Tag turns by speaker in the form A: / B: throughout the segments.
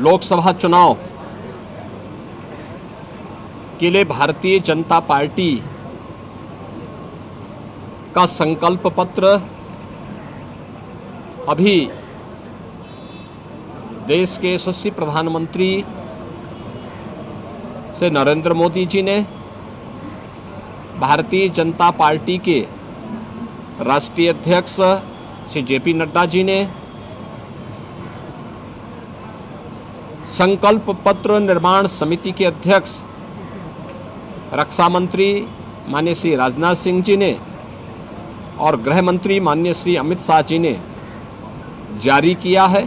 A: लोकसभा चुनाव के लिए भारतीय जनता पार्टी का संकल्प पत्र अभी देश के यशस्वी प्रधानमंत्री से नरेंद्र मोदी जी ने, भारतीय जनता पार्टी के राष्ट्रीय अध्यक्ष श्री जेपी नड्डा जी ने, संकल्प पत्र निर्माण समिति के अध्यक्ष रक्षा मंत्री माननीय श्री राजनाथ सिंह जी ने और गृह मंत्री माननीय श्री अमित शाह जी ने जारी किया है।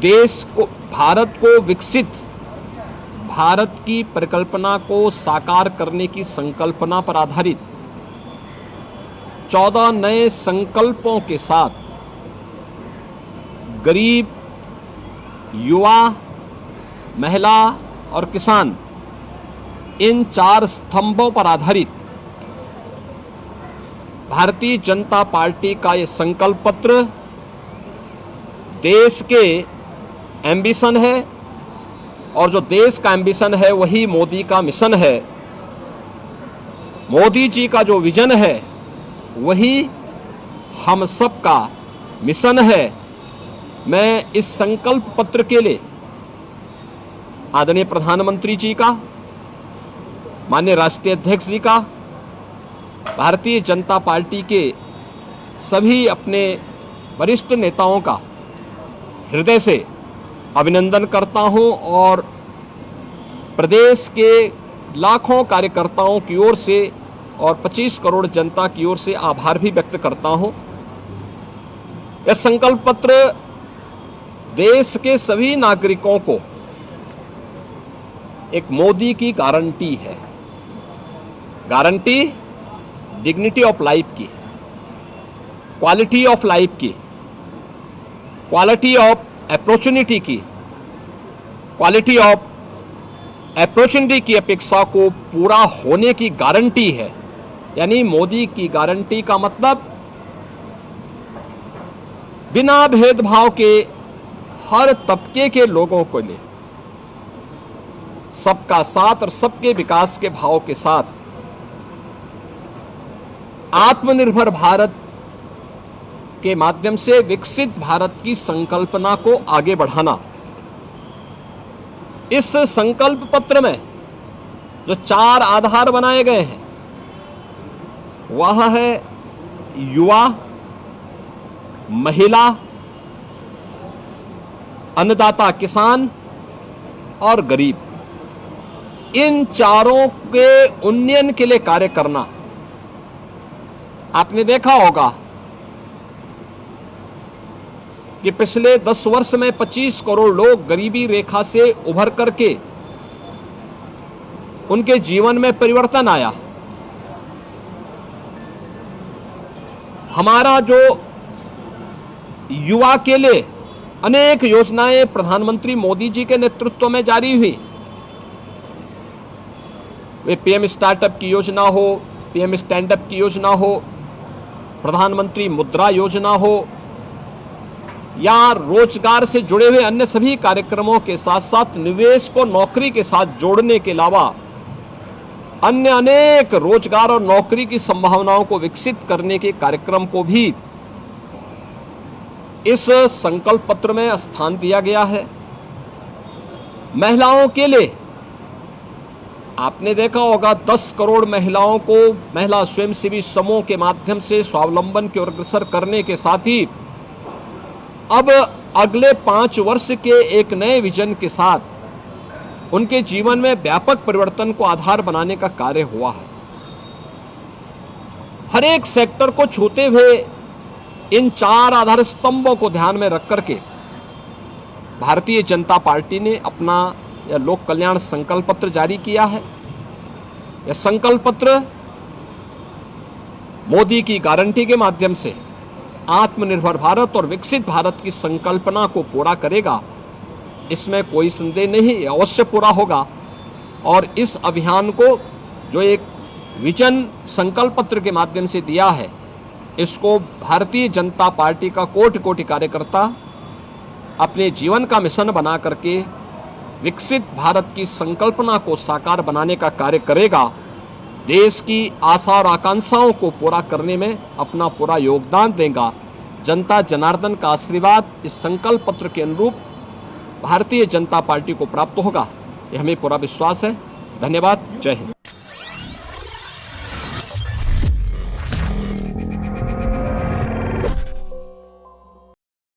A: देश को, भारत को विकसित भारत की परिकल्पना को साकार करने की संकल्पना पर आधारित 14 नए संकल्पों के साथ गरीब, युवा, महिला और किसान, इन 4 स्तंभों पर आधारित भारतीय जनता पार्टी का ये संकल्प पत्र देश के एम्बिशन है, और जो देश का एम्बिशन है वही मोदी का मिशन है। मोदी जी का जो विजन है वही हम सब का मिशन है। मैं इस संकल्प पत्र के लिए आदरणीय प्रधानमंत्री जी का, माननीय राष्ट्रीय अध्यक्ष जी का, भारतीय जनता पार्टी के सभी अपने वरिष्ठ नेताओं का हृदय से अभिनंदन करता हूं और प्रदेश के लाखों कार्यकर्ताओं की ओर से और 25 करोड़ जनता की ओर से आभार भी व्यक्त करता हूं। यह संकल्प पत्र देश के सभी नागरिकों को एक मोदी की गारंटी है। गारंटी डिग्निटी ऑफ लाइफ की, क्वालिटी ऑफ लाइफ की, क्वालिटी ऑफ अपॉर्चुनिटी की, क्वालिटी ऑफ अपॉर्चुनिटी की अपेक्षा को पूरा होने की गारंटी है। यानी मोदी की गारंटी का मतलब बिना भेदभाव के हर तबके के लोगों को लिए सबका साथ और सबके विकास के भाव के साथ आत्मनिर्भर भारत के माध्यम से विकसित भारत की संकल्पना को आगे बढ़ाना। इस संकल्प पत्र में जो 4 आधार बनाए गए हैं वह है युवा, महिला, अन्नदाता किसान और गरीब। इन चारों के उन्नयन के लिए कार्य करना। आपने देखा होगा कि पिछले 10 वर्ष में 25 करोड़ लोग गरीबी रेखा से उभर करके उनके जीवन में परिवर्तन आया। हमारा जो युवा के लिए अनेक योजनाएं प्रधानमंत्री मोदी जी के नेतृत्व में जारी हुई, वे पीएम स्टार्टअप की योजना हो, पीएम स्टैंडअप की योजना हो, प्रधानमंत्री मुद्रा योजना हो, या रोजगार से जुड़े हुए अन्य सभी कार्यक्रमों के साथ साथ निवेश को नौकरी के साथ जोड़ने के अलावा अन्य अनेक रोजगार और नौकरी की संभावनाओं को विकसित करने के कार्यक्रम को भी इस संकल्प पत्र में स्थान दिया गया है। महिलाओं के लिए आपने देखा होगा 10 करोड़ महिलाओं को महिला स्वयंसेवी समूह के माध्यम से स्वावलंबन की ओर अग्रसर करने के साथ ही अब अगले 5 वर्ष के एक नए विजन के साथ उनके जीवन में व्यापक परिवर्तन को आधार बनाने का कार्य हुआ है। हर एक सेक्टर को छूते हुए इन 4 आधार स्तंभों को ध्यान में रख करके भारतीय जनता पार्टी ने अपना यह लोक कल्याण संकल्प पत्र जारी किया है। यह संकल्प पत्र मोदी की गारंटी के माध्यम से आत्मनिर्भर भारत और विकसित भारत की संकल्पना को पूरा करेगा, इसमें कोई संदेह नहीं, अवश्य पूरा होगा। और इस अभियान को जो एक विजन संकल्प पत्र के माध्यम से दिया है, इसको भारतीय जनता पार्टी का कोटि कोटि कार्यकर्ता अपने जीवन का मिशन बना करके विकसित भारत की संकल्पना को साकार बनाने का कार्य करेगा, देश की आशा और आकांक्षाओं को पूरा करने में अपना पूरा योगदान देगा। जनता जनार्दन का आशीर्वाद इस संकल्प पत्र के अनुरूप भारतीय जनता पार्टी को प्राप्त होगा, यह हमें पूरा विश्वास है। धन्यवाद। जय हिंद।